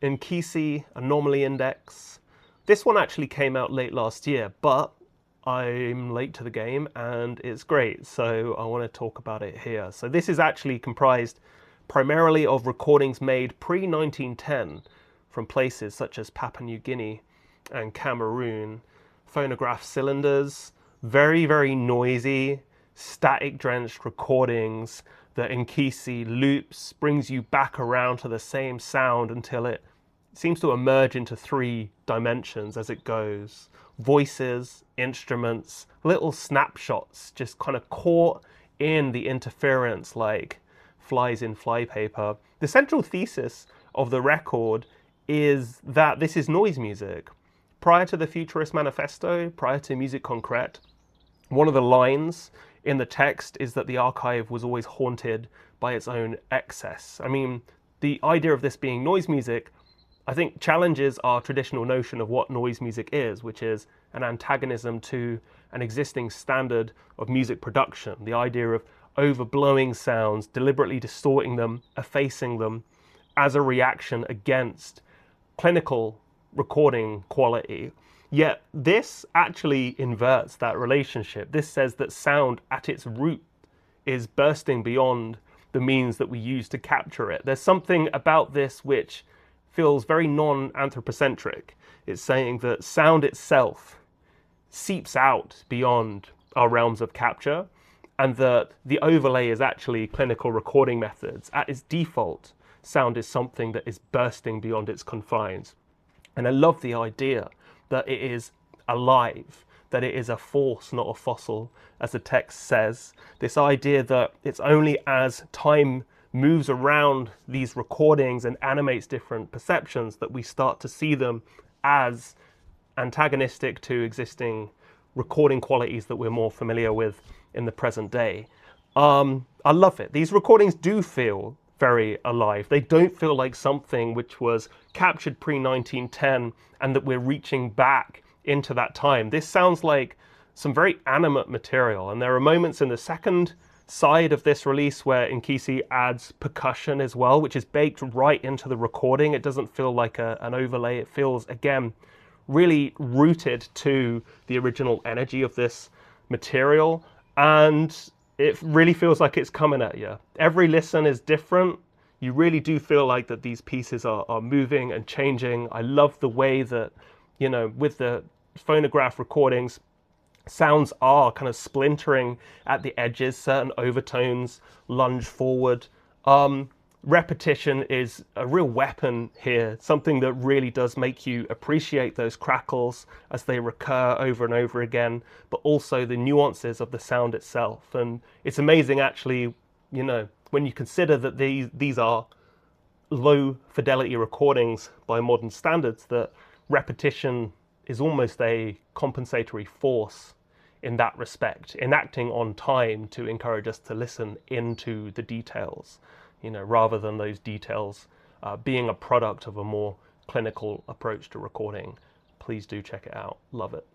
Nkisi, Anomaly Index. This one actually came out late last year, but I'm late to the game and it's great, so I want to talk about it here. So this is actually comprised primarily of recordings made pre-1910 from places such as Papua New Guinea and Cameroon. Phonograph cylinders, very, very noisy, static-drenched recordings that Nkisi loops, brings you back around to the same sound until it seems to emerge into 3 dimensions as it goes. Voices, instruments, little snapshots just kind of caught in the interference like flies in flypaper. The central thesis of the record is that this is noise music. Prior to the Futurist Manifesto, prior to Musique Concrète, one of the lines in the text is that the archive was always haunted by its own excess. I mean, the idea of this being noise music, I think, challenges our traditional notion of what noise music is, which is an antagonism to an existing standard of music production. The idea of overblowing sounds, deliberately distorting them, effacing them as a reaction against clinical recording quality. Yet this actually inverts that relationship. This says that sound at its root is bursting beyond the means that we use to capture it. There's something about this which feels very non-anthropocentric. It's saying that sound itself seeps out beyond our realms of capture, and that the overlay is actually clinical recording methods. At its default, sound is something that is bursting beyond its confines. And I love the idea that it is alive, that it is a force, not a fossil, as the text says. This idea that it's only as time moves around these recordings and animates different perceptions that we start to see them as antagonistic to existing recording qualities that we're more familiar with in the present day. I love it. These recordings do feel very alive. They don't feel like something which was captured pre-1910 and that we're reaching back into that time. This sounds like some very animate material, and there are moments in the second side of this release where Nkisi adds percussion as well, which is baked right into the recording. It doesn't feel like an overlay. It feels, again, really rooted to the original energy of this material, and it really feels like it's coming at you. Every listen is different. You really do feel like that these pieces are moving and changing. I love the way that, you know, with the phonograph recordings, sounds are kind of splintering at the edges. Certain overtones lunge forward. Repetition is a real weapon here, something that really does make you appreciate those crackles as they recur over and over again, but also the nuances of the sound itself. And it's amazing, actually, you know, when you consider that these are low fidelity recordings by modern standards, that repetition is almost a compensatory force in that respect, enacting on time to encourage us to listen into the details, you know, rather than those details being a product of a more clinical approach to recording. Please do check it out. Love it.